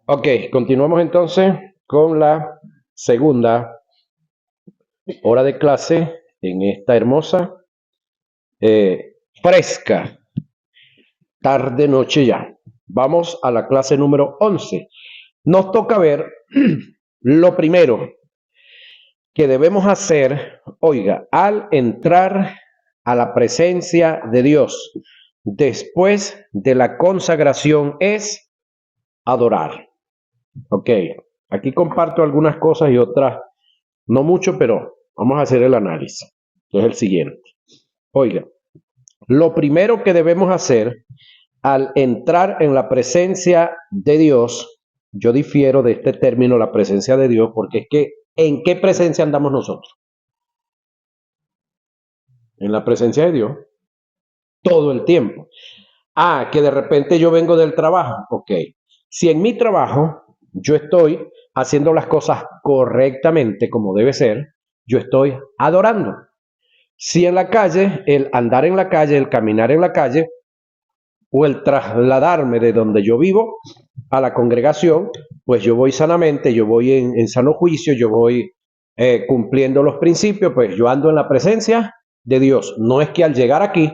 Ok, continuamos entonces con la segunda hora de clase en esta hermosa, fresca tarde noche ya. Vamos a la clase número 11. Nos toca ver lo primero que debemos hacer, oiga, al entrar a la presencia de Dios después de la consagración es adorar. Ok, aquí comparto algunas cosas y otras no mucho, pero vamos a hacer el análisis, que es el siguiente. Oiga, lo primero que debemos hacer al entrar en la presencia de Dios, yo difiero de este término, la presencia de Dios, porque es que, ¿en qué presencia andamos nosotros? En la presencia de Dios, todo el tiempo. Ah, que de repente yo vengo del trabajo, ok. Si en mi trabajo yo estoy haciendo las cosas correctamente como debe ser, yo estoy adorando. Si en la calle, el andar en la calle, el caminar en la calle, o el trasladarme de donde yo vivo a la congregación, pues yo voy sanamente, yo voy en sano juicio, yo voy cumpliendo los principios, pues yo ando en la presencia de Dios. No es que al llegar aquí,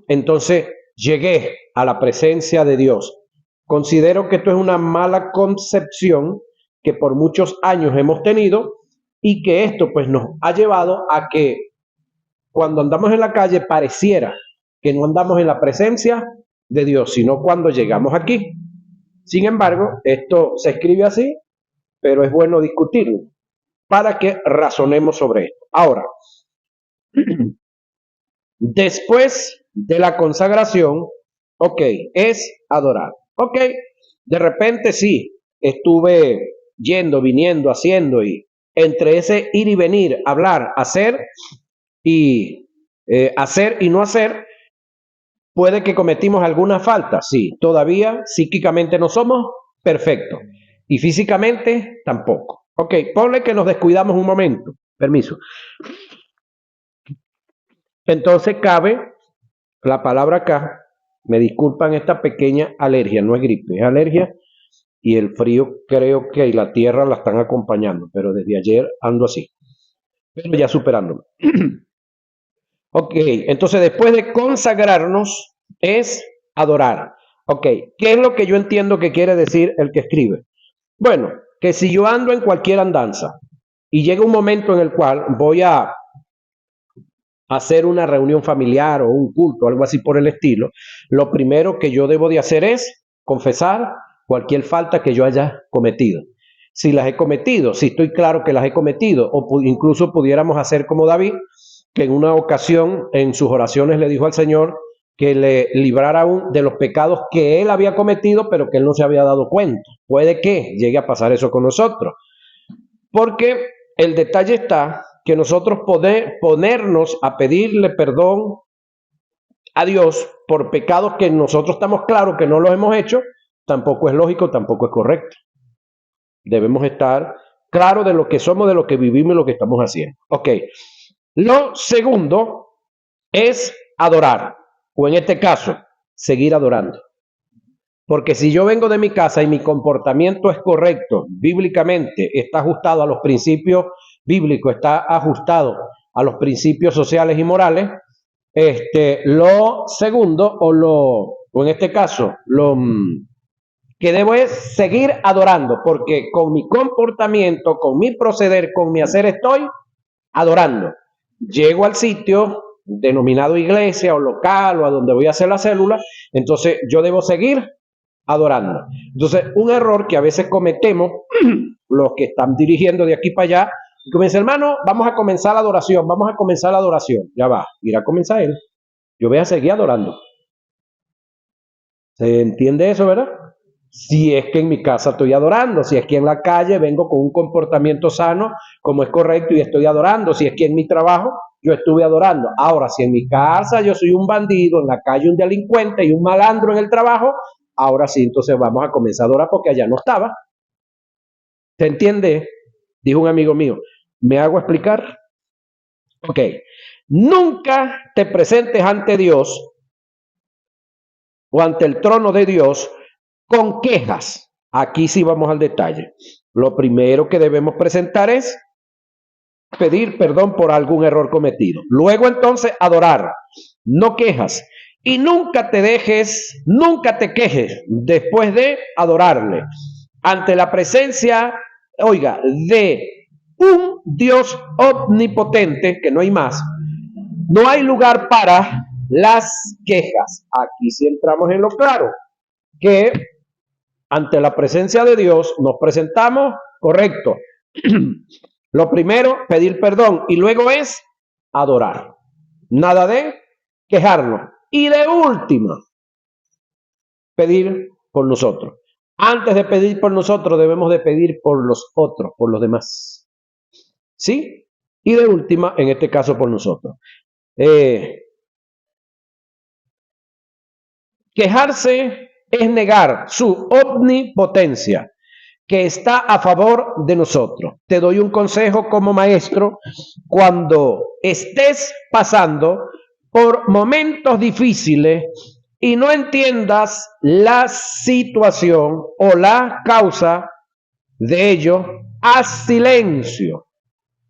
entonces llegué a la presencia de Dios. Considero que esto es una mala concepción que por muchos años hemos tenido y que esto pues nos ha llevado a que cuando andamos en la calle pareciera que no andamos en la presencia de Dios, sino cuando llegamos aquí. Sin embargo, esto se escribe así, pero es bueno discutirlo para que razonemos sobre esto. Ahora, después de la consagración, ok, es adorar. Ok, de repente sí, estuve yendo, viniendo, haciendo y entre ese ir y venir, hablar, y hacer y no hacer, puede que cometimos alguna falta, sí, todavía psíquicamente no somos perfectos y físicamente tampoco. Ok, ponle que nos descuidamos un momento, permiso. Entonces cabe la palabra acá, me disculpan esta pequeña alergia, no es gripe, es alergia y el frío creo que y la tierra la están acompañando, pero desde ayer ando así, pero ya superándolo. Ok, entonces después de consagrarnos es adorar. Ok, ¿qué es lo que yo entiendo que quiere decir el que escribe? Bueno, que si yo ando en cualquier andanza y llega un momento en el cual voy a hacer una reunión familiar o un culto, algo así por el estilo, lo primero que yo debo de hacer es confesar cualquier falta que yo haya cometido. Si las he cometido, si estoy claro que las he cometido, o incluso pudiéramos hacer como David, que en una ocasión en sus oraciones le dijo al Señor que le librara de los pecados que él había cometido, pero que él no se había dado cuenta. Puede que llegue a pasar eso con nosotros, porque el detalle está que nosotros ponernos a pedirle perdón a Dios por pecados que nosotros estamos claros que no los hemos hecho, tampoco es lógico, tampoco es correcto. Debemos estar claros de lo que somos, de lo que vivimos y lo que estamos haciendo. Ok. Lo segundo es adorar, o en este caso, seguir adorando. Porque si yo vengo de mi casa y mi comportamiento es correcto, bíblicamente, está ajustado a los principios bíblicos, está ajustado a los principios sociales y morales, lo segundo, o en este caso, lo que debo es seguir adorando, porque con mi comportamiento, con mi proceder, con mi hacer, estoy adorando. Llego al sitio denominado iglesia o local o a donde voy a hacer la célula, entonces yo debo seguir adorando. Entonces, un error que a veces cometemos los que están dirigiendo de aquí para allá, y comienza, hermano, vamos a comenzar la adoración, vamos a comenzar la adoración. Ya va, irá a comenzar él. Yo voy a seguir adorando. ¿Se entiende eso, verdad? Si es que en mi casa estoy adorando, si es que en la calle vengo con un comportamiento sano, como es correcto y estoy adorando, si es que en mi trabajo yo estuve adorando. Ahora, si en mi casa yo soy un bandido, en la calle un delincuente y un malandro en el trabajo, ahora sí, entonces vamos a comenzar a adorar porque allá no estaba. ¿Se entiende? Dijo un amigo mío. ¿Me hago explicar? Ok. Nunca te presentes ante Dios o ante el trono de Dios con quejas. Aquí sí vamos al detalle. Lo primero que debemos presentar es pedir perdón por algún error cometido. Luego entonces adorar, no quejas. Y nunca te quejes después de adorarle. Ante la presencia, oiga, de un Dios omnipotente, que no hay más, no hay lugar para las quejas. Aquí sí entramos en lo claro, que ante la presencia de Dios nos presentamos, correcto. Lo primero, pedir perdón y luego es adorar. Nada de quejarnos. Y de última, pedir por nosotros. Antes de pedir por nosotros, debemos de pedir por los otros, por los demás. ¿Sí? Y de última, en este caso, por nosotros. Quejarse es negar su omnipotencia, que está a favor de nosotros. Te doy un consejo como maestro: cuando estés pasando por momentos difíciles y no entiendas la situación o la causa de ello, haz silencio.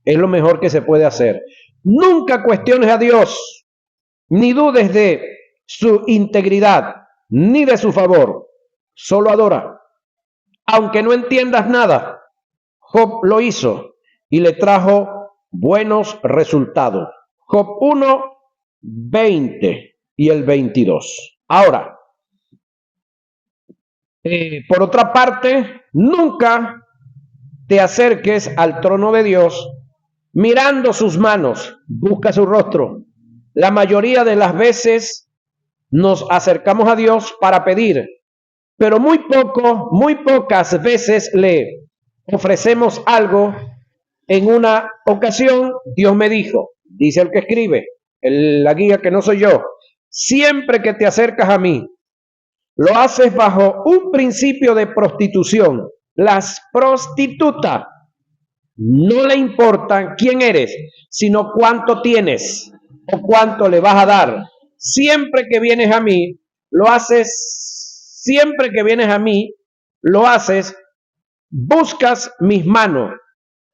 Es lo mejor que se puede hacer. Nunca cuestiones a Dios, ni dudes de su integridad, ni de su favor. Solo adora. Aunque no entiendas nada, Job lo hizo y le trajo buenos resultados. Job 1, 20 y el 22. Ahora, por otra parte, nunca te acerques al trono de Dios mirando sus manos, busca su rostro. La mayoría de las veces nos acercamos a Dios para pedir, pero muy pocas veces le ofrecemos algo. En una ocasión, Dios me dijo, dice el que escribe, la guía que no soy yo: siempre que te acercas a mí, lo haces bajo un principio de prostitución. Las prostitutas no le importa quién eres, sino cuánto tienes o cuánto le vas a dar. Siempre que vienes a mí, lo haces, buscas mis manos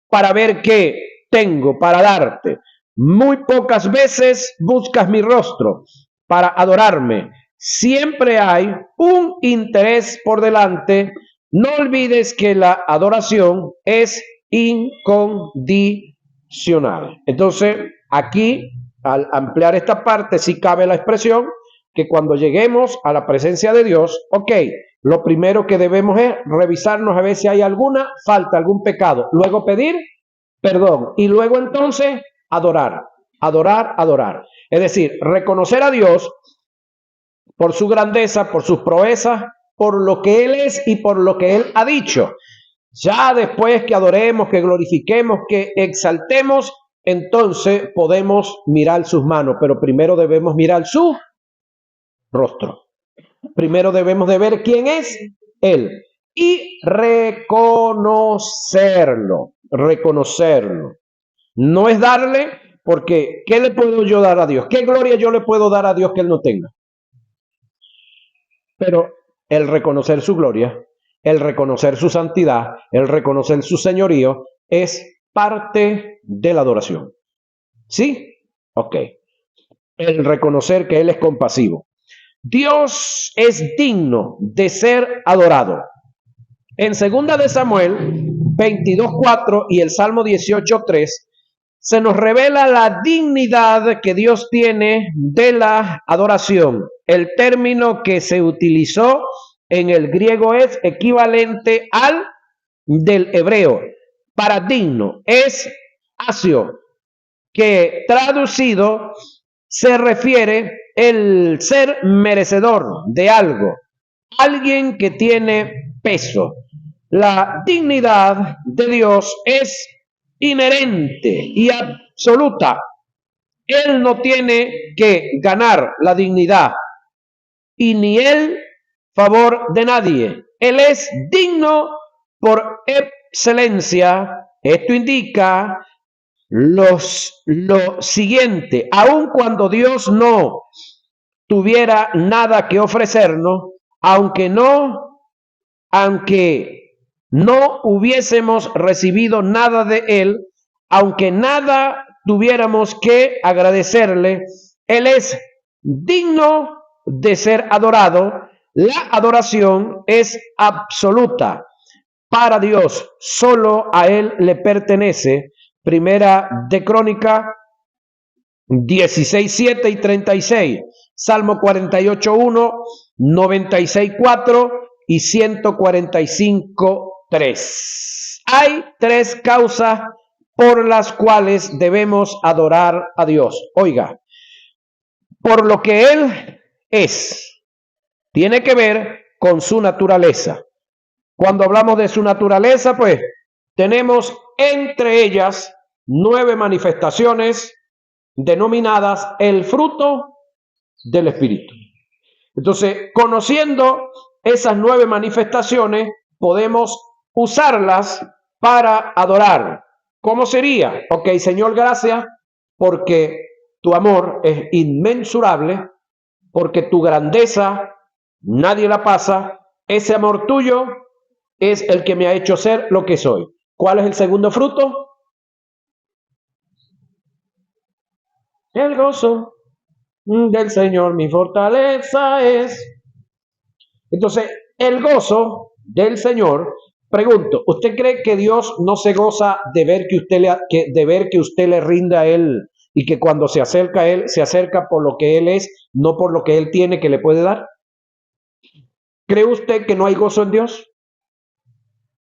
para ver qué tengo para darte. Muy pocas veces buscas mi rostro para adorarme. Siempre hay un interés por delante. No olvides que la adoración es incondicional. Entonces, aquí, al ampliar esta parte, sí cabe la expresión que cuando lleguemos a la presencia de Dios, lo primero que debemos es revisarnos a ver si hay alguna falta, algún pecado. Luego pedir perdón. Y luego entonces adorar. Es decir, reconocer a Dios por su grandeza, por sus proezas, por lo que Él es y por lo que Él ha dicho. Ya después que adoremos, que glorifiquemos, que exaltemos, entonces podemos mirar sus manos, pero primero debemos mirar su rostro. Primero debemos de ver quién es Él y reconocerlo. No es darle, porque ¿qué le puedo yo dar a Dios? ¿Qué gloria yo le puedo dar a Dios que Él no tenga? Pero el reconocer su gloria, el reconocer su santidad, el reconocer su señorío, es parte de la adoración. ¿Sí? Ok. El reconocer que Él es compasivo. Dios es digno de ser adorado. En 2 de Samuel 22:4 y el Salmo 18:3 se nos revela la dignidad que Dios tiene de la adoración. El término que se utilizó en el griego es equivalente al del hebreo para digno. Es asio, que traducido se refiere el ser merecedor de algo, alguien que tiene peso. La dignidad de Dios es inherente y absoluta. Él no tiene que ganar la dignidad y ni el favor de nadie. Él es digno por excelencia. Esto indica lo siguiente: aun cuando Dios no tuviera nada que ofrecernos, aunque no aunque no hubiésemos recibido nada de Él, aunque nada tuviéramos que agradecerle, Él es digno de ser adorado. La adoración es absoluta para Dios, solo a Él le pertenece. Primera de Crónica 16, 7 y 36, Salmo 48, 1, 96, 4 y 145, 3. Hay tres causas por las cuales debemos adorar a Dios. Oiga, por lo que Él es, tiene que ver con su naturaleza. Cuando hablamos de su naturaleza, pues tenemos entre ellas 9 manifestaciones denominadas el fruto del Espíritu. Entonces, conociendo esas 9 manifestaciones, podemos usarlas para adorar. ¿Cómo sería? Ok, Señor, gracias porque tu amor es inmensurable, porque tu grandeza nadie la pasa. Ese amor tuyo es el que me ha hecho ser lo que soy. ¿Cuál es el segundo fruto? El gozo del Señor, mi fortaleza es. Entonces, el gozo del Señor, pregunto, ¿usted cree que Dios no se goza de ver que usted le rinda a Él y que cuando se acerca a Él, se acerca por lo que Él es, no por lo que Él tiene que le puede dar? ¿Cree usted que no hay gozo en Dios?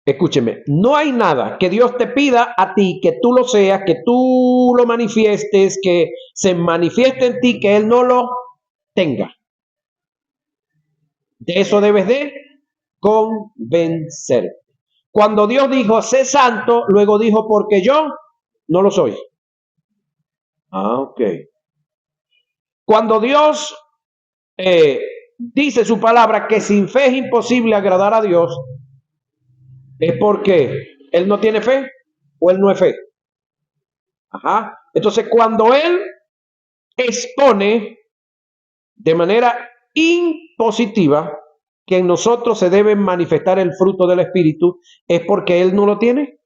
Escúcheme, no hay nada que Dios te pida a ti, que tú lo seas, que tú lo manifiestes, que se manifieste en ti, que Él no lo tenga. De eso debes de convencer. Cuando Dios dijo, sé santo, luego dijo, porque yo no lo soy. Ok. Cuando Dios dice su palabra que sin fe es imposible agradar a Dios, es porque Él no tiene fe o Él no es fe. Ajá. Entonces, cuando Él expone de manera impositiva que en nosotros se debe manifestar el fruto del Espíritu, es porque Él no lo tiene.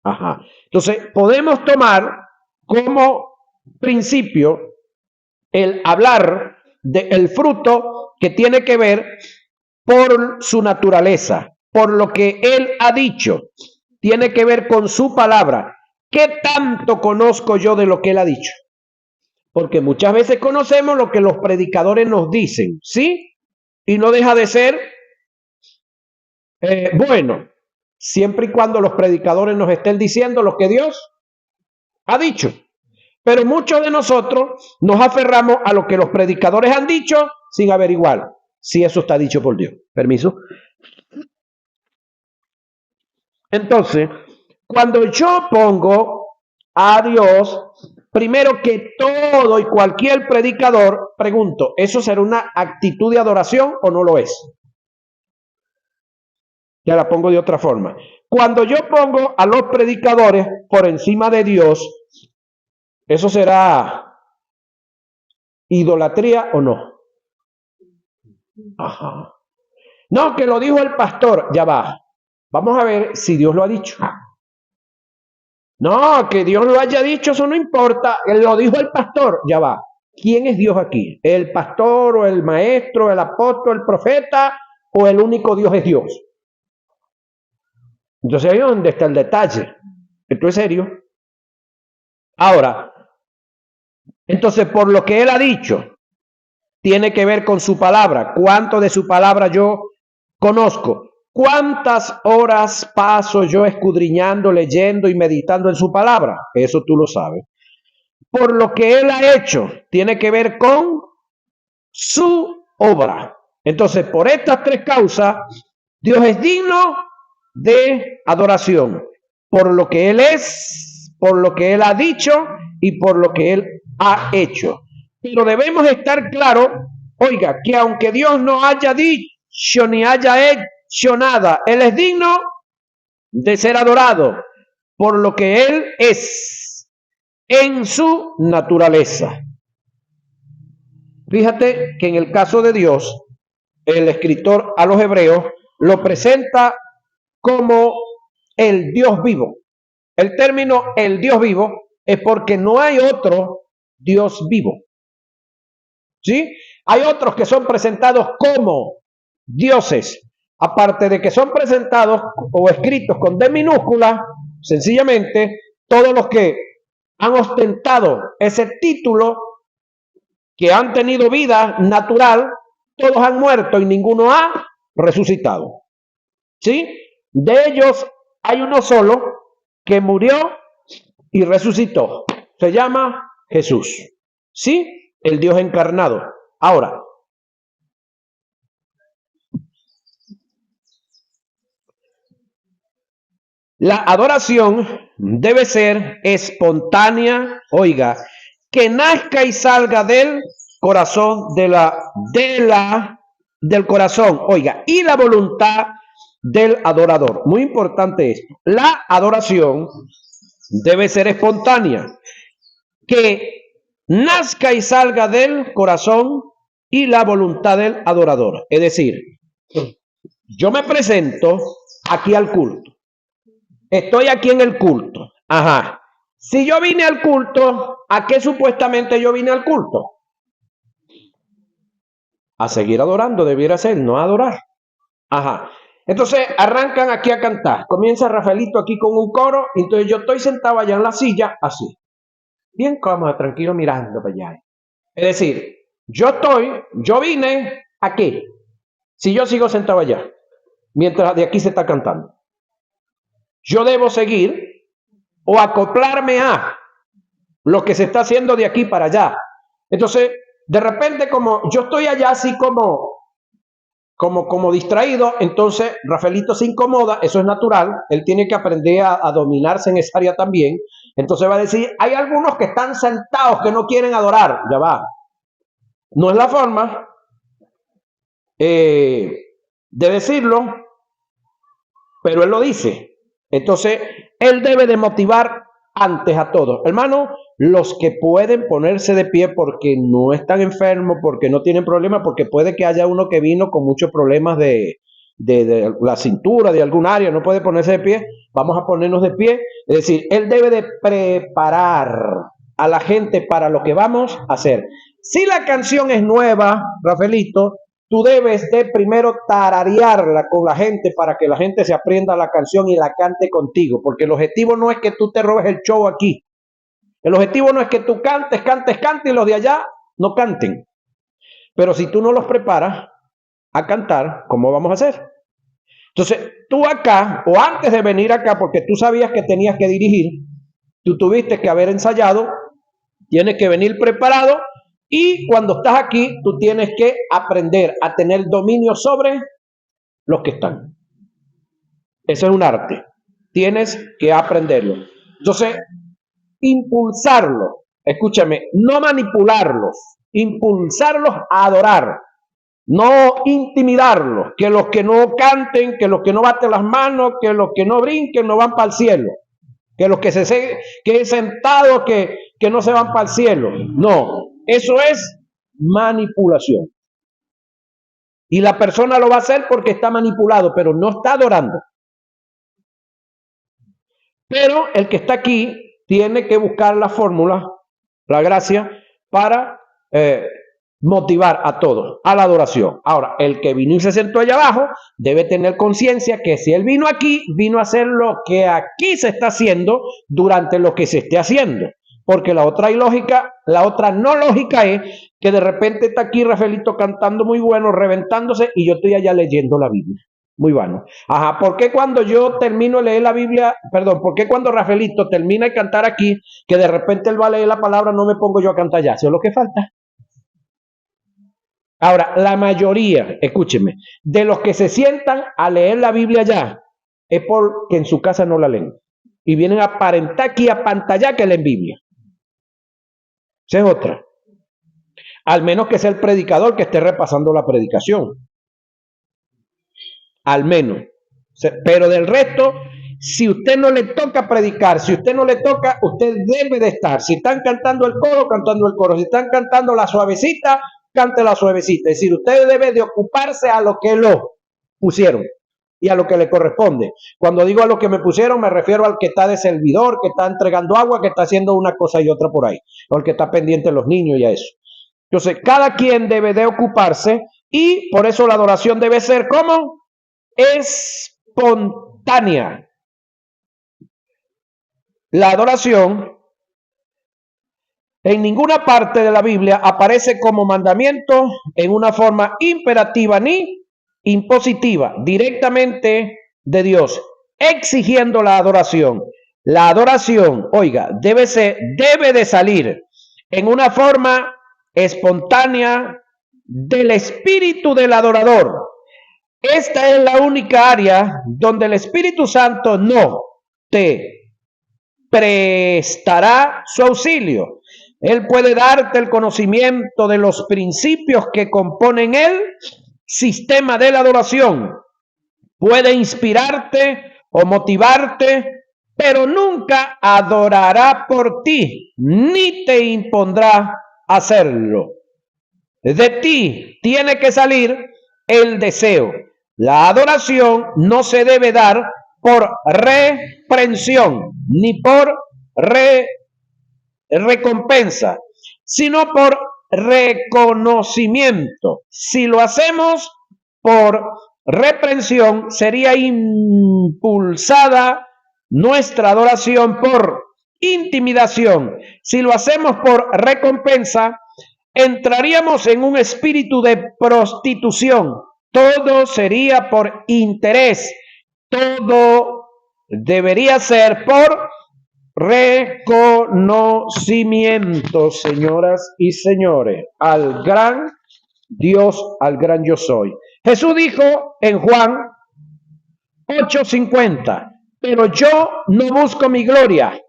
Ajá. Entonces, podemos tomar como principio el hablar del fruto que tiene que ver por su naturaleza, por lo que Él ha dicho, tiene que ver con su palabra. ¿Qué tanto conozco yo de lo que Él ha dicho? Porque muchas veces conocemos lo que los predicadores nos dicen, ¿sí? Y no deja de ser bueno, siempre y cuando los predicadores nos estén diciendo lo que Dios ha dicho. Pero muchos de nosotros nos aferramos a lo que los predicadores han dicho sin averiguar si eso está dicho por Dios. Permiso. Entonces, cuando yo pongo a Dios primero que todo y cualquier predicador, pregunto, ¿eso será una actitud de adoración o no lo es? Ya la pongo de otra forma. Cuando yo pongo a los predicadores por encima de Dios, ¿eso será idolatría o no? Ajá. No, que lo dijo el pastor, ya va. Vamos a ver si Dios lo ha dicho. No, que Dios lo haya dicho, eso no importa. Él lo dijo el pastor, ya va. ¿Quién es Dios aquí? ¿El pastor o el maestro, el apóstol, el profeta o el único Dios es Dios? Entonces ahí es donde está el detalle. Esto es serio. Ahora, entonces por lo que Él ha dicho, tiene que ver con su palabra. ¿Cuánto de su palabra yo conozco? ¿Cuántas horas paso yo escudriñando, leyendo y meditando en su palabra? Eso tú lo sabes. Por lo que Él ha hecho, tiene que ver con su obra. Entonces, por estas tres causas, Dios es digno de adoración. Por lo que Él es, por lo que Él ha dicho y por lo que Él ha hecho. Pero debemos estar claros, oiga, que aunque Dios no haya dicho ni haya hecho nada, Él es digno de ser adorado por lo que Él es en su naturaleza. Fíjate que en el caso de Dios, el escritor a los hebreos lo presenta como el Dios vivo. El término el Dios vivo es porque no hay otro Dios vivo. ¿Sí? Hay otros que son presentados como dioses, aparte de que son presentados o escritos con D minúscula, sencillamente todos los que han ostentado ese título, que han tenido vida natural, todos han muerto y ninguno ha resucitado. ¿Sí? De ellos hay uno solo que murió y resucitó. Se llama Jesús. ¿Sí? El Dios encarnado. Ahora, la adoración debe ser espontánea, oiga, que nazca y salga del corazón, del corazón, oiga, y la voluntad del adorador. Muy importante esto. La adoración debe ser espontánea, que nazca y salga del corazón y la voluntad del adorador. Es decir, yo me presento aquí al culto. Estoy aquí en el culto. Ajá. Si yo vine al culto, ¿a qué supuestamente yo vine al culto? A seguir adorando, debiera ser, no a adorar. Ajá. Entonces arrancan aquí a cantar. Comienza Rafaelito aquí con un coro. Entonces yo estoy sentado allá en la silla, así. Bien cómodo, tranquilo, mirando para allá. Es decir, yo vine aquí. Si yo sigo sentado allá, mientras de aquí se está cantando, yo debo seguir o acoplarme a lo que se está haciendo de aquí para allá. Entonces, de repente, como yo estoy allá así como distraído, entonces Rafaelito se incomoda, eso es natural, él tiene que aprender a dominarse en esa área también. Entonces va a decir, hay algunos que están sentados que no quieren adorar, ya va. No es la forma de decirlo, pero él lo dice. Entonces, él debe de motivar antes a todos. Hermano, los que pueden ponerse de pie porque no están enfermos, porque no tienen problemas, porque puede que haya uno que vino con muchos problemas de la cintura, de algún área, no puede ponerse de pie, vamos a ponernos de pie. Es decir, él debe de preparar a la gente para lo que vamos a hacer. Si la canción es nueva, Rafaelito, tú debes de primero tararearla con la gente para que la gente se aprenda la canción y la cante contigo, porque el objetivo no es que tú te robes el show aquí. El objetivo no es que tú cantes y los de allá no canten. Pero si tú no los preparas a cantar, ¿cómo vamos a hacer? Entonces, tú acá, o antes de venir acá, porque tú sabías que tenías que dirigir, tú tuviste que haber ensayado, tienes que venir preparado. Y cuando estás aquí, tú tienes que aprender a tener dominio sobre los que están. Eso es un arte. Tienes que aprenderlo. Entonces, impulsarlos. Escúchame, no manipularlos. Impulsarlos a adorar. No intimidarlos. Que los que no canten, que los que no baten las manos, que los que no brinquen no van para el cielo. Que los que que sentados que no se van para el cielo. No. Eso es manipulación. Y la persona lo va a hacer porque está manipulado, pero no está adorando. Pero el que está aquí tiene que buscar la fórmula, la gracia, para motivar a todos a la adoración. Ahora, el que vino y se sentó allá abajo debe tener conciencia que si él vino aquí, vino a hacer lo que aquí se está haciendo durante lo que se esté haciendo. Porque la otra ilógica, la otra no lógica es que de repente está aquí Rafaelito cantando muy bueno, reventándose, y yo estoy allá leyendo la Biblia. Muy bueno. Ajá, ¿por qué cuando yo termino de leer la Biblia, por qué cuando Rafaelito termina de cantar aquí, que de repente él va a leer la palabra, no me pongo yo a cantar ya? Eso es lo que falta. Ahora, la mayoría, escúcheme, de los que se sientan a leer la Biblia ya, es porque en su casa no la leen. Y vienen a aparentar aquí a pantalla que leen Biblia. Esa es otra. Al menos que sea el predicador que esté repasando la predicación. Al menos. Pero del resto, si usted no le toca predicar, si usted no le toca, usted debe de estar. Si están cantando el coro, cantando el coro. Si están cantando la suavecita, cántela suavecita. Es decir, usted debe de ocuparse a lo que lo pusieron y a lo que le corresponde. Cuando digo a lo que me pusieron, me refiero al que está de servidor, que está entregando agua, que está haciendo una cosa y otra por ahí, o el que está pendiente de los niños y a eso. Entonces, cada quien debe de ocuparse y por eso la adoración debe ser ¿cómo? Espontánea. La adoración en ninguna parte de la Biblia aparece como mandamiento en una forma imperativa ni impositiva, directamente de Dios, exigiendo la adoración. La adoración, oiga, debe de salir en una forma espontánea del espíritu del adorador. Esta es la única área donde el Espíritu Santo no te prestará su auxilio. Él puede darte el conocimiento de los principios que componen el sistema de la adoración. Puede inspirarte o motivarte, pero nunca adorará por ti, ni te impondrá hacerlo. De ti tiene que salir el deseo. La adoración no se debe dar por reprensión, ni por recompensa, sino por reconocimiento. Si lo hacemos por reprensión, sería impulsada nuestra adoración por intimidación. Si lo hacemos por recompensa, entraríamos en un espíritu de prostitución. Todo sería por interés. Todo debería ser por reconocimiento, señoras y señores, al gran Dios, al gran yo soy. Jesús dijo en Juan 8:50, pero yo no busco mi gloria.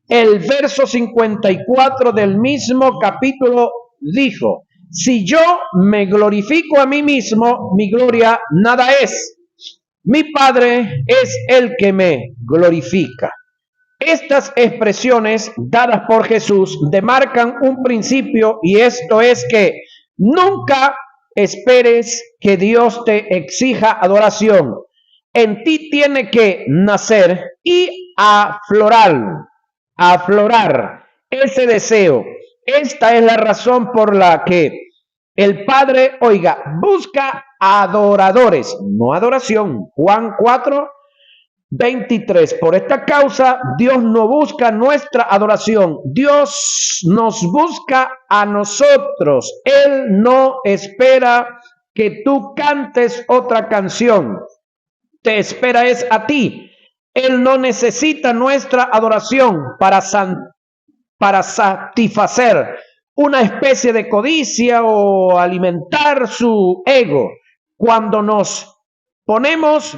El verso 54 del mismo capítulo dijo, si yo me glorifico a mí mismo, mi gloria nada es. Mi Padre es el que me glorifica. Estas expresiones dadas por Jesús demarcan un principio y esto es que nunca esperes que Dios te exija adoración. En ti tiene que nacer y aflorar ese deseo. Esta es la razón por la que el Padre, oiga, busca adoradores, no adoración. Juan 4:23. Por esta causa, Dios no busca nuestra adoración. Dios nos busca a nosotros. Él no espera que tú cantes otra canción. Te espera es a ti. Él no necesita nuestra adoración para satisfacer una especie de codicia o alimentar su ego. Cuando nos ponemos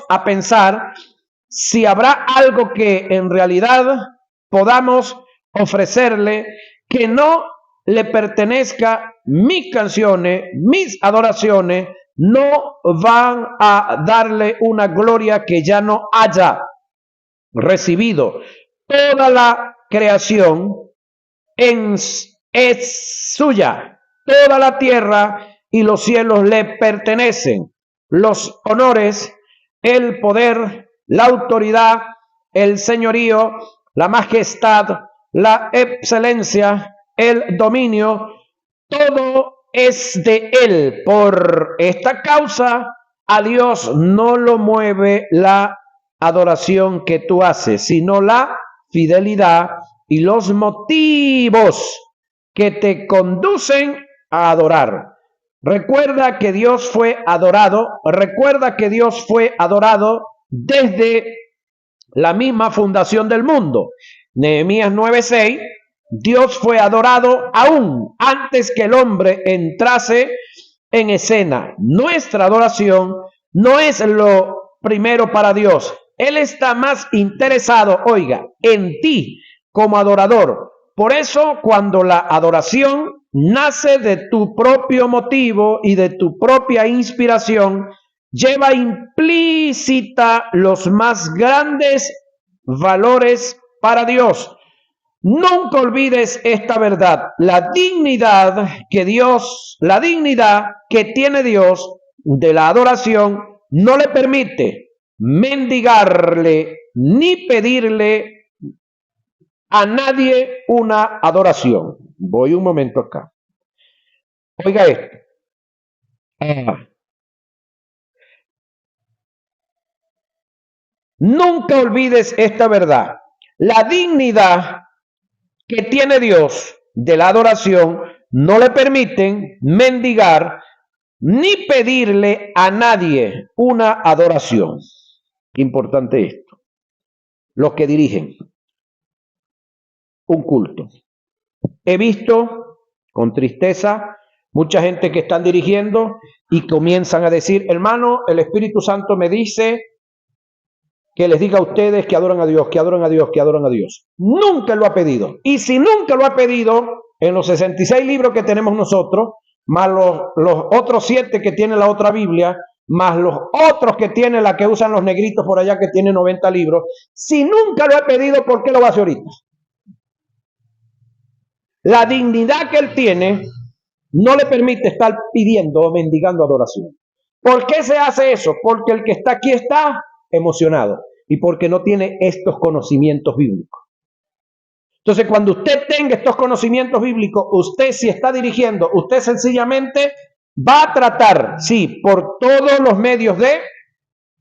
a pensar si habrá algo que en realidad podamos ofrecerle que no le pertenezca, mis canciones, mis adoraciones no van a darle una gloria que ya no haya recibido. Toda la creación es suya, toda la tierra y los cielos le pertenecen. Los honores, el poder, la autoridad, el señorío, la majestad, la excelencia, el dominio, todo es de Él. Por esta causa, a Dios no lo mueve la adoración que tú haces, sino la fidelidad y los motivos que te conducen a adorar. Recuerda que Dios fue adorado desde la misma fundación del mundo. Nehemías 9:6, Dios fue adorado aún antes que el hombre entrase en escena. Nuestra adoración no es lo primero para Dios. Él está más interesado, oiga, en ti como adorador. Por eso, cuando la adoración nace de tu propio motivo y de tu propia inspiración, lleva implícita los más grandes valores para Dios. Nunca olvides esta verdad. La dignidad que tiene Dios de la adoración no le permite mendigarle ni pedirle a nadie una adoración. Voy un momento acá. Oiga esto. Nunca olvides esta verdad. La dignidad que tiene Dios de la adoración no le permiten mendigar ni pedirle a nadie una adoración. Importante esto. Los que dirigen un culto. He visto con tristeza mucha gente que están dirigiendo y comienzan a decir, hermano, el Espíritu Santo me dice que les diga a ustedes que adoran a Dios, que adoran a Dios, que adoran a Dios. Nunca lo ha pedido. Y si nunca lo ha pedido, en los 66 libros que tenemos nosotros, más los otros 7 que tiene la otra Biblia, más los otros que tiene la que usan los negritos por allá que tiene 90 libros, si nunca lo ha pedido, ¿por qué lo va a hacer ahorita? La dignidad que él tiene no le permite estar pidiendo o mendigando adoración. ¿Por qué se hace eso? Porque el que está aquí está emocionado y porque no tiene estos conocimientos bíblicos. Entonces, cuando usted tenga estos conocimientos bíblicos, usted si está dirigiendo, usted sencillamente va a tratar, sí, por todos los medios de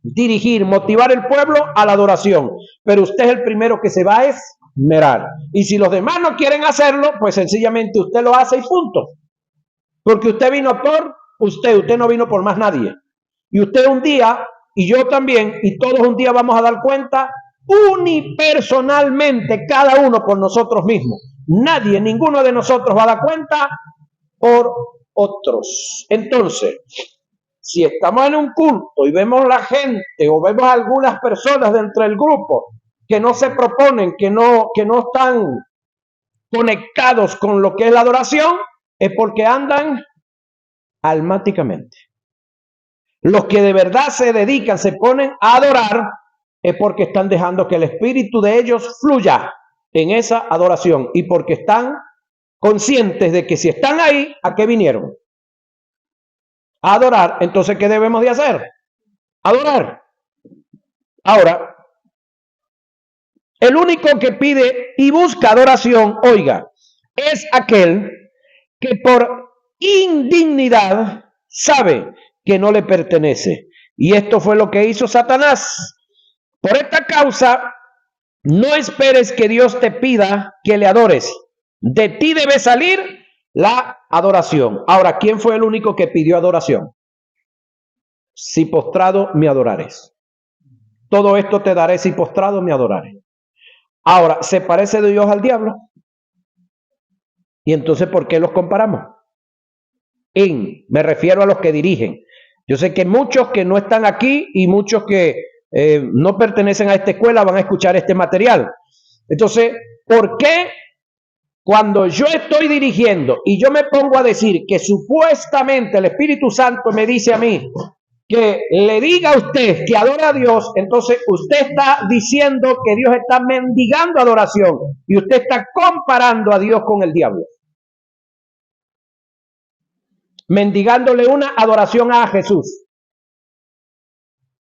dirigir, motivar el pueblo a la adoración, pero usted es el primero que se va a esmerar. Y si los demás no quieren hacerlo, pues sencillamente usted lo hace y punto. Porque usted vino por usted no vino por más nadie. Y usted un día, y yo también, y todos un día vamos a dar cuenta unipersonalmente, cada uno por nosotros mismos. Nadie, ninguno de nosotros va a dar cuenta por otros. Entonces, si estamos en un culto y vemos la gente o vemos algunas personas dentro del grupo que no se proponen, que no están conectados con lo que es la adoración, es porque andan almáticamente. Los que de verdad se dedican, se ponen a adorar, es porque están dejando que el espíritu de ellos fluya en esa adoración y porque están conscientes de que si están ahí, ¿a qué vinieron? A adorar. Entonces, ¿qué debemos de hacer? Adorar. Ahora, el único que pide y busca adoración, oiga, es aquel que por indignidad sabe que no le pertenece. Y esto fue lo que hizo Satanás. Por esta causa, no esperes que Dios te pida que le adores. De ti debe salir la adoración. Ahora, ¿quién fue el único que pidió adoración? Si postrado me adorares. Todo esto te daré si postrado me adorares. Ahora, ¿se parece Dios al diablo? Y entonces, ¿por qué los comparamos? Me refiero a los que dirigen. Yo sé que muchos que no están aquí y muchos que no pertenecen a esta escuela van a escuchar este material. Entonces, ¿por qué cuando yo estoy dirigiendo y yo me pongo a decir que supuestamente el Espíritu Santo me dice a mí que le diga a usted que adora a Dios, entonces usted está diciendo que Dios está mendigando adoración y usted está comparando a Dios con el diablo? Mendigándole una adoración a Jesús.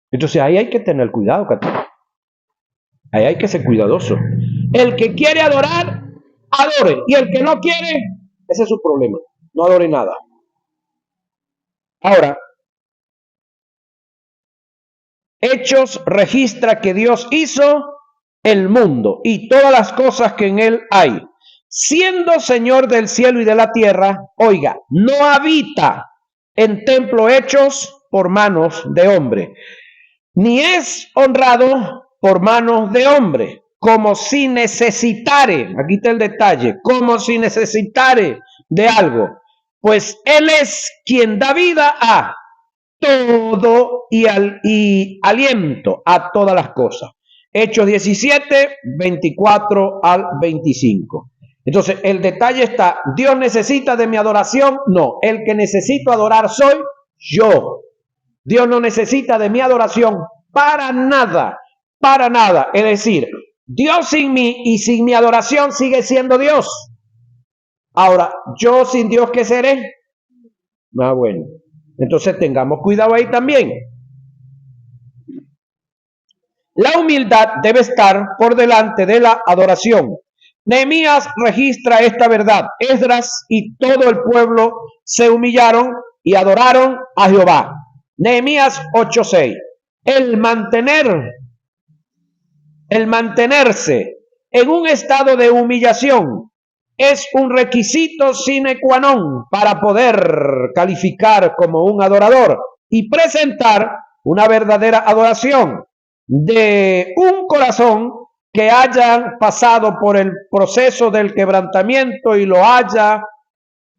Entonces ahí hay que tener cuidado, Católico. Ahí hay que ser cuidadoso. El que quiere adorar, adore. Y el que no quiere, ese es su problema. No adore nada. Ahora, Hechos registra que Dios hizo el mundo y todas las cosas que en él hay. Siendo Señor del cielo y de la tierra, oiga, no habita en templos hechos por manos de hombre, ni es honrado por manos de hombre, como si necesitare, aquí está el detalle, como si necesitare de algo, pues Él es quien da vida a todo y aliento a todas las cosas. Hechos 17, 24 al 25. Entonces, el detalle está, ¿Dios necesita de mi adoración? No, el que necesito adorar soy yo. Dios no necesita de mi adoración para nada, para nada. Es decir, Dios sin mí y sin mi adoración sigue siendo Dios. Ahora, yo sin Dios, ¿qué seré? Ah, bueno. Entonces tengamos cuidado ahí también. La humildad debe estar por delante de la adoración. Nehemías registra esta verdad. Esdras y todo el pueblo se humillaron y adoraron a Jehová. Nehemías 8:6. El mantenerse en un estado de humillación es un requisito sine qua non para poder calificar como un adorador y presentar una verdadera adoración de un corazón que haya pasado por el proceso del quebrantamiento y lo haya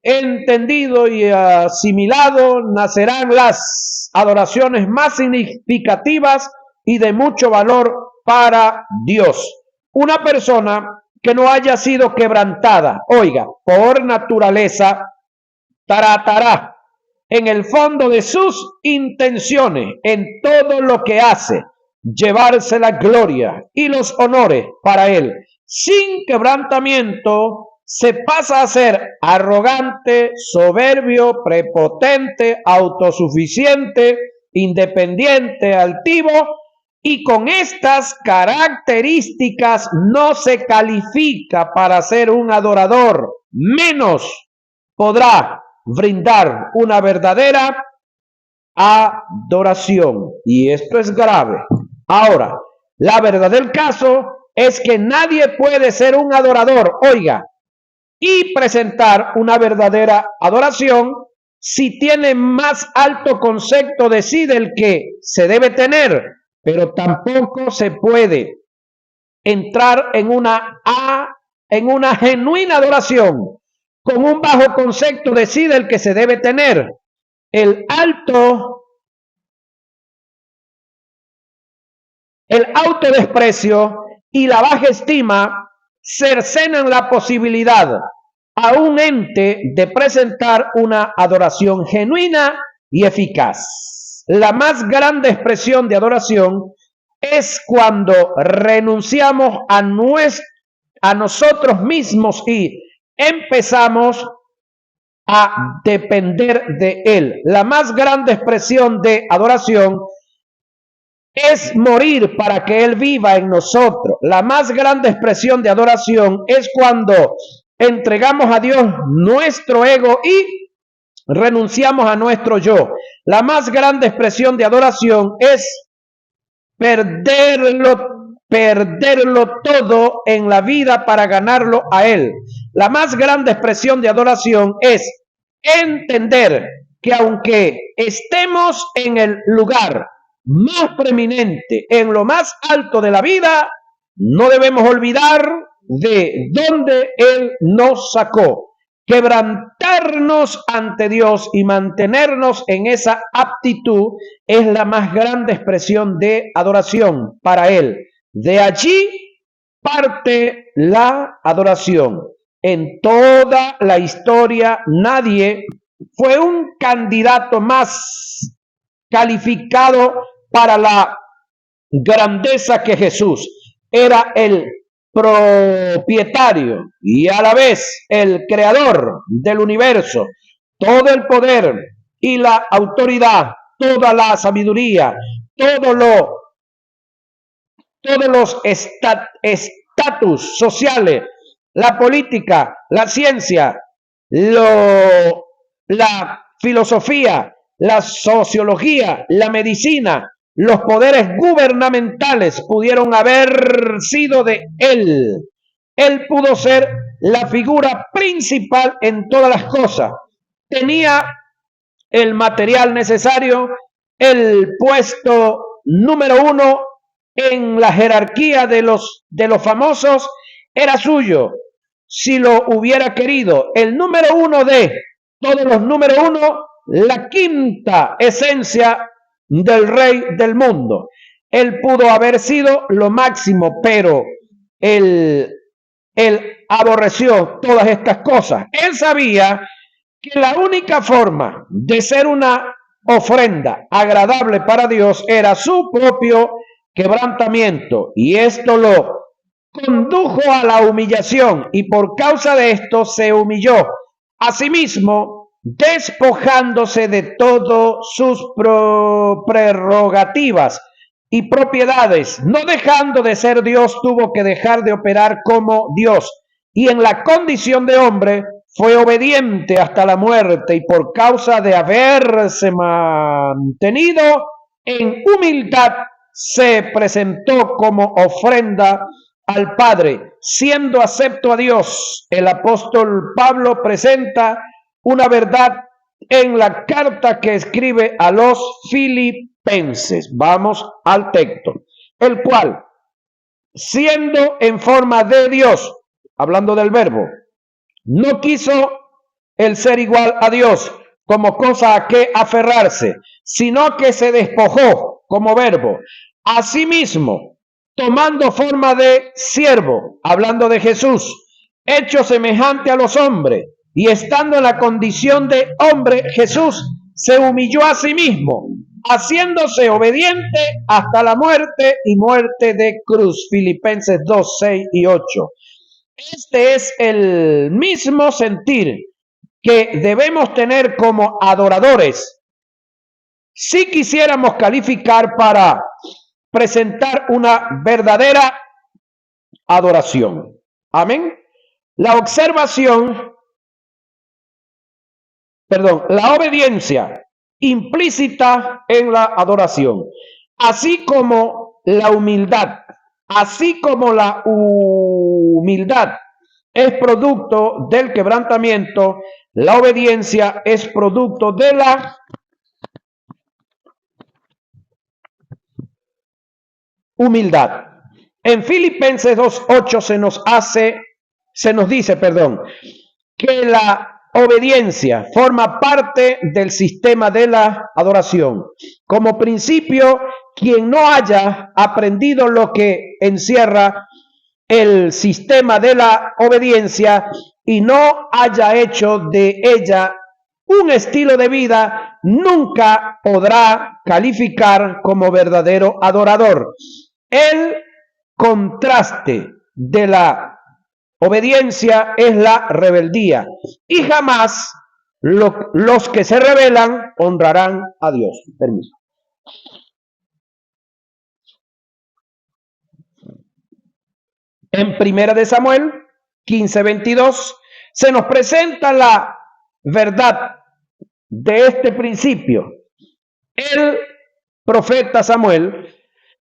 entendido y asimilado. Nacerán las adoraciones más significativas y de mucho valor para Dios. Una persona que no haya sido quebrantada, oiga, por naturaleza, tratará en el fondo de sus intenciones, en todo lo que hace, llevarse la gloria y los honores para él. Sin quebrantamiento se pasa a ser arrogante, soberbio, prepotente, autosuficiente, independiente, altivo, y con estas características no se califica para ser un adorador, menos podrá brindar una verdadera adoración. Y esto es grave. Ahora, la verdad del caso es que nadie puede ser un adorador, oiga, y presentar una verdadera adoración si tiene más alto concepto de sí del que se debe tener, pero tampoco se puede entrar en una genuina adoración con un bajo concepto de sí del que se debe tener. El autodesprecio y la baja estima cercenan la posibilidad a un ente de presentar una adoración genuina y eficaz. La más grande expresión de adoración es cuando renunciamos a nosotros mismos y empezamos a depender de Él. La más grande expresión de adoración es morir para que Él viva en nosotros. La más grande expresión de adoración es cuando entregamos a Dios nuestro ego y renunciamos a nuestro yo. La más grande expresión de adoración es perderlo todo en la vida para ganarlo a Él. La más grande expresión de adoración es entender que aunque estemos en el lugar más preeminente, en lo más alto de la vida, no debemos olvidar de dónde Él nos sacó. Quebrantarnos ante Dios y mantenernos en esa aptitud es la más grande expresión de adoración para Él. De allí parte la adoración. En toda la historia nadie fue un candidato más calificado para la grandeza que Jesús. Era el propietario y a la vez el creador del universo. Todo el poder y la autoridad, toda la sabiduría, todos los estatus sociales, la política, la ciencia, la filosofía, la sociología, la medicina, los poderes gubernamentales pudieron haber sido de él. Él pudo ser la figura principal en todas las cosas. Tenía el material necesario, el puesto número 1 en la jerarquía de los famosos era suyo. Si lo hubiera querido, el número 1 de todos los número 1, la quinta esencia del rey del mundo. Él pudo haber sido lo máximo, pero él aborreció todas estas cosas. Él sabía que la única forma de ser una ofrenda agradable para Dios era su propio quebrantamiento, y esto lo condujo a la humillación y por causa de esto se humilló a sí mismo, despojándose de todas sus prerrogativas y propiedades. No dejando de ser Dios, tuvo que dejar de operar como Dios y en la condición de hombre fue obediente hasta la muerte y por causa de haberse mantenido en humildad se presentó como ofrenda al Padre, siendo acepto a Dios. El apóstol Pablo presenta una verdad en la carta que escribe a los filipenses. Vamos al texto, el cual, siendo en forma de Dios, hablando del verbo, no quiso el ser igual a Dios como cosa a que aferrarse, sino que se despojó como verbo a sí mismo, tomando forma de siervo, hablando de Jesús, hecho semejante a los hombres, y estando en la condición de hombre, Jesús se humilló a sí mismo, haciéndose obediente hasta la muerte y muerte de cruz. Filipenses 2, 6 y 8. Este es el mismo sentir que debemos tener como adoradores si quisiéramos calificar para presentar una verdadera adoración. Amén. La obediencia implícita en la adoración, así como la humildad es producto del quebrantamiento, la obediencia es producto de la humildad. En Filipenses 2:8 se nos dice, que la obediencia forma parte del sistema de la adoración. Como principio, quien no haya aprendido lo que encierra el sistema de la obediencia y no haya hecho de ella un estilo de vida, nunca podrá calificar como verdadero adorador. El contraste de la obediencia es la rebeldía y jamás los que se rebelan honrarán a Dios. Permiso. En Primera de Samuel 15:22 se nos presenta la verdad de este principio. El profeta Samuel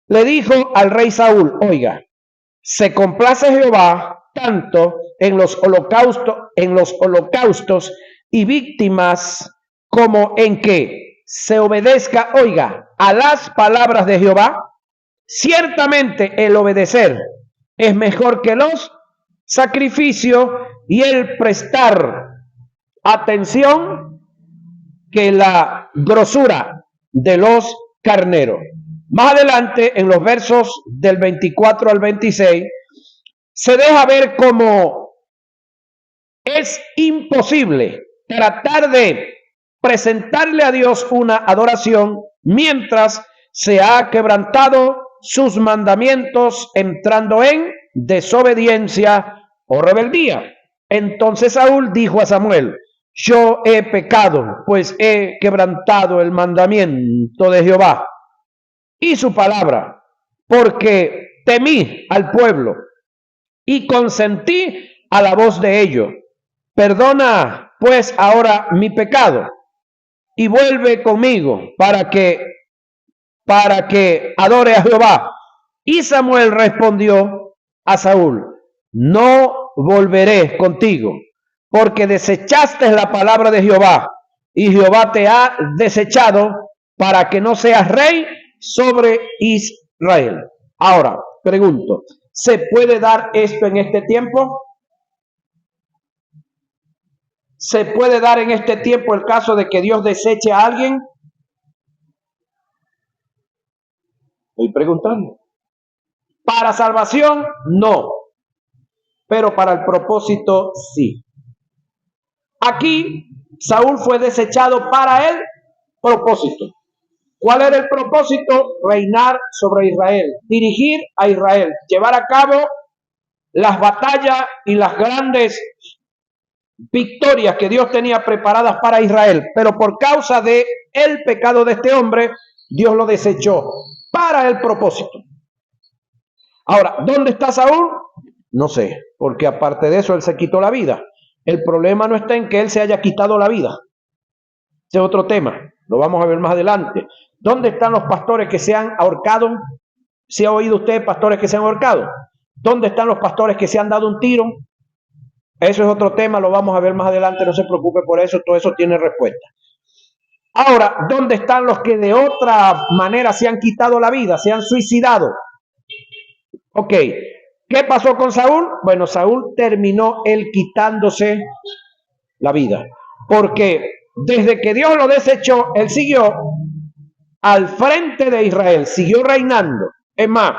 le dijo al rey Saúl: oiga, se complace Jehová tanto en los holocaustos y víctimas como en que se obedezca, oiga, a las palabras de Jehová. Ciertamente el obedecer es mejor que los sacrificios y el prestar atención que la grosura de los carneros. Más adelante, en los versos del 24 al 26, se deja ver cómo es imposible tratar de presentarle a Dios una adoración mientras se ha quebrantado sus mandamientos entrando en desobediencia o rebeldía. Entonces Saúl dijo a Samuel: yo he pecado, pues he quebrantado el mandamiento de Jehová y su palabra, porque temí al pueblo y consentí a la voz de ellos. Perdona pues ahora mi pecado y vuelve conmigo para que adore a Jehová. Y Samuel respondió a Saúl: no volveré contigo, porque desechaste la palabra de Jehová, y Jehová te ha desechado para que no seas rey sobre Israel. Ahora, pregunto, ¿se puede dar esto en este tiempo? ¿Se puede dar en este tiempo el caso de que Dios deseche a alguien? Estoy preguntando. Para salvación, no. Pero para el propósito, sí. Aquí, Saúl fue desechado para el propósito. ¿Cuál era el propósito? Reinar sobre Israel, dirigir a Israel, llevar a cabo las batallas y las grandes victorias que Dios tenía preparadas para Israel, pero por causa de el pecado de este hombre, Dios lo desechó para el propósito. Ahora, ¿dónde está Saúl? No sé, porque aparte de eso, él se quitó la vida. El problema no está en que él se haya quitado la vida. Ese es otro tema, lo vamos a ver más adelante. ¿Dónde están los pastores que se han ahorcado? ¿Se ha oído usted pastores que se han ahorcado? ¿Dónde están los pastores que se han dado un tiro? Eso es otro tema, lo vamos a ver más adelante, no se preocupe por eso, todo eso tiene respuesta. Ahora, ¿dónde están los que de otra manera se han quitado la vida, se han suicidado? Ok, ¿qué pasó con Saúl? Bueno, Saúl terminó él quitándose la vida, porque desde que Dios lo desechó, él siguió al frente de Israel, siguió reinando. Es más,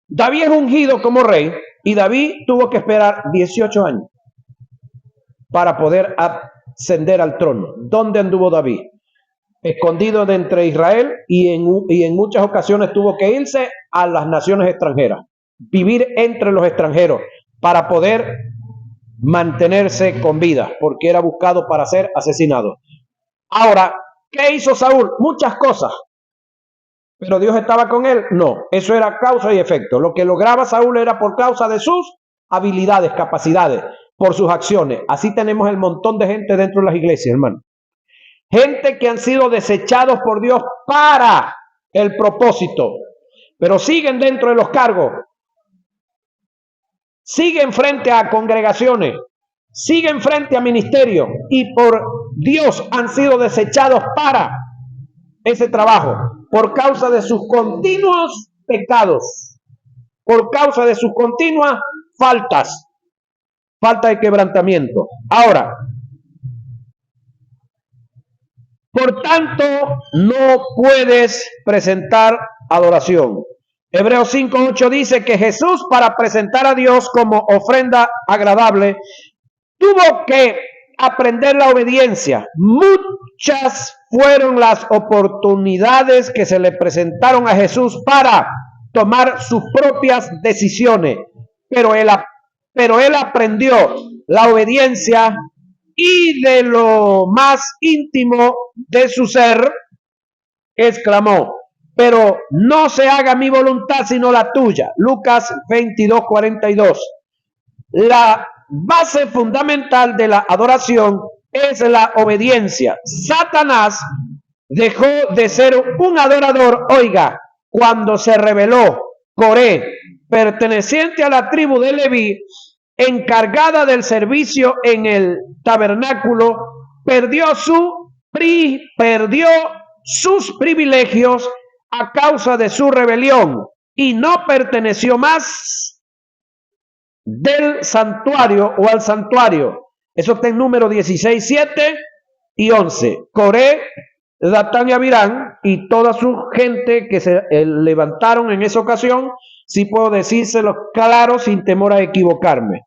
David es ungido como rey y David tuvo que esperar 18 años para poder ascender al trono. ¿Dónde anduvo David? Escondido de entre Israel y en muchas ocasiones tuvo que irse a las naciones extranjeras, vivir entre los extranjeros para poder mantenerse con vida, porque era buscado para ser asesinado. Ahora, ¿qué hizo Saúl? Muchas cosas. ¿Pero Dios estaba con él? No, eso era causa y efecto. Lo que lograba Saúl era por causa de sus habilidades, capacidades, por sus acciones. Así tenemos el montón de gente dentro de las iglesias, hermano. Gente que han sido desechados por Dios para el propósito, pero siguen dentro de los cargos, siguen frente a congregaciones, siguen frente a ministerios y por Dios han sido desechados para ese trabajo, por causa de sus continuos pecados, por causa de sus continuas faltas, falta de quebrantamiento. Ahora, por tanto, no puedes presentar adoración. Hebreos 5:8 dice que Jesús, para presentar a Dios como ofrenda agradable, tuvo que aprender la obediencia. Muchas fueron las oportunidades que se le presentaron a Jesús para tomar sus propias decisiones, pero él aprendió la obediencia y de lo más íntimo de su ser exclamó: pero no se haga mi voluntad sino la tuya. Lucas 22:42. La base fundamental de la adoración es la obediencia. Satanás dejó de ser un adorador, oiga, cuando se rebeló Coré, perteneciente a la tribu de Leví, encargada del servicio en el tabernáculo, perdió sus privilegios a causa de su rebelión y no perteneció más del santuario o al santuario. Eso está en Número 16, 7 y 11. Coré, Datán y Abirán y toda su gente que se levantaron en esa ocasión, si puedo decírselo claro sin temor a equivocarme,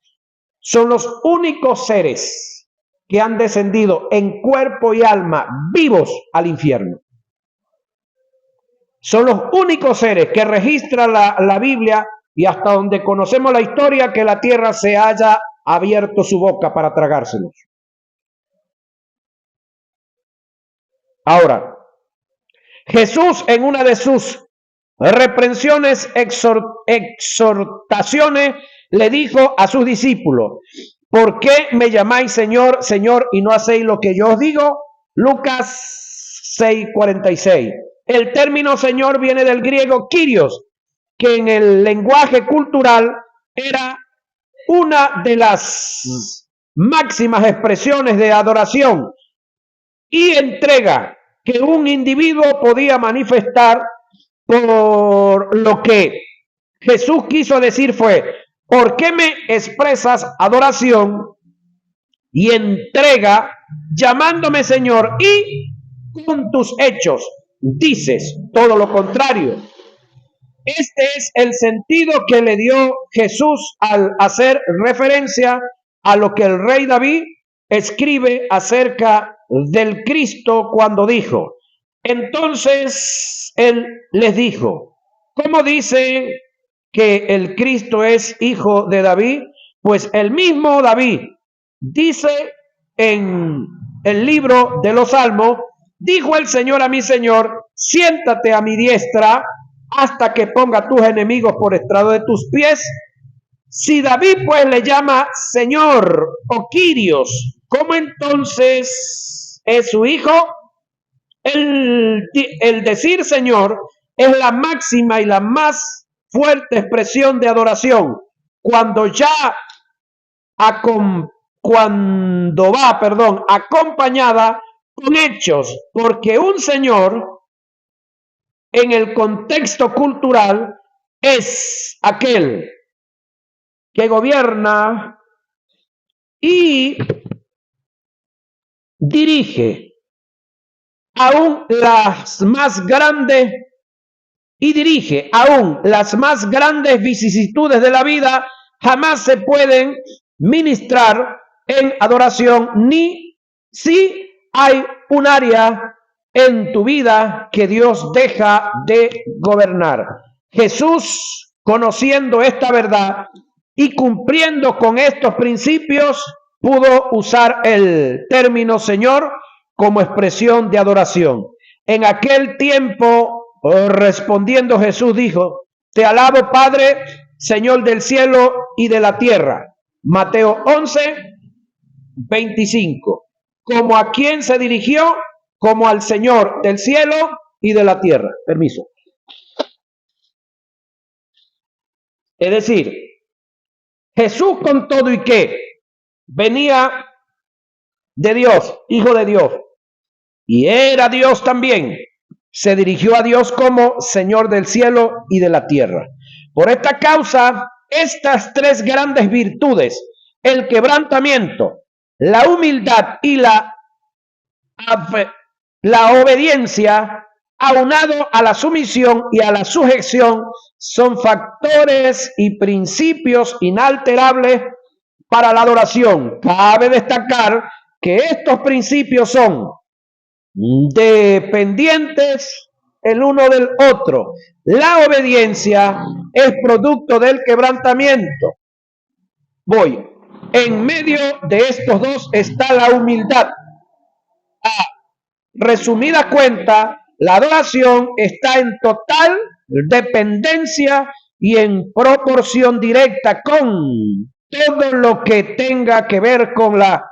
son los únicos seres que han descendido en cuerpo y alma vivos al infierno. Son los únicos seres que registra la Biblia y hasta donde conocemos la historia, que la tierra se haya abierto su boca para tragárselos. Ahora, Jesús en una de sus reprensiones, exhortaciones, le dijo a sus discípulos: ¿por qué me llamáis Señor, Señor, y no hacéis lo que yo os digo? Lucas 6:46. El término Señor viene del griego Kyrios, que en el lenguaje cultural era una de las máximas expresiones de adoración y entrega que un individuo podía manifestar, por lo que Jesús quiso decir fue: ¿por qué me expresas adoración y entrega llamándome Señor y con tus hechos dices todo lo contrario? Este es el sentido que le dio Jesús al hacer referencia a lo que el rey David escribe acerca del Cristo cuando dijo: entonces él les dijo, ¿cómo dice que el Cristo es hijo de David? Pues el mismo David dice en el libro de los Salmos, dijo el Señor a mi Señor, siéntate a mi diestra hasta que ponga tus enemigos por estrado de tus pies. Si David pues le llama Señor o Kyrios, ¿cómo entonces es su hijo? El decir Señor es la máxima y la más fuerte expresión de adoración cuando va acompañada con hechos, porque un señor en el contexto cultural es aquel que gobierna y dirige aún las más grandes vicisitudes de la vida. Jamás se pueden ministrar en adoración, ni si hay un área en tu vida que Dios deja de gobernar. Jesús, conociendo esta verdad y cumpliendo con estos principios, pudo usar el término Señor como expresión de adoración. En aquel tiempo, respondiendo Jesús dijo, te alabo Padre, Señor del cielo y de la tierra. Mateo 11:25. Como a quien se dirigió, como al Señor del cielo y de la tierra. Permiso. Es decir, Jesús con todo y que venía de Dios, hijo de Dios, y era Dios también, se dirigió a Dios como Señor del cielo y de la tierra. Por esta causa, estas tres grandes virtudes, el quebrantamiento, la humildad y la obediencia, aunado a la sumisión y a la sujeción, son factores y principios inalterables para la adoración. Cabe destacar que estos principios son dependientes el uno del otro. La obediencia es producto del quebrantamiento. En medio de estos dos está la humildad. Resumida cuenta, la adoración está en total dependencia y en proporción directa con todo lo que tenga que ver con la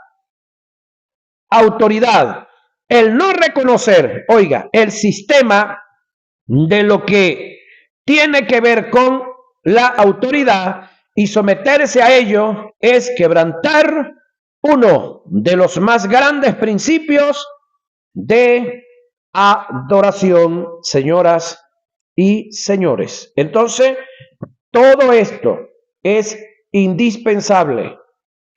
autoridad. El no reconocer, el sistema de lo que tiene que ver con la autoridad y someterse a ello es quebrantar uno de los más grandes principios de adoración, señoras y señores. Entonces, todo esto es indispensable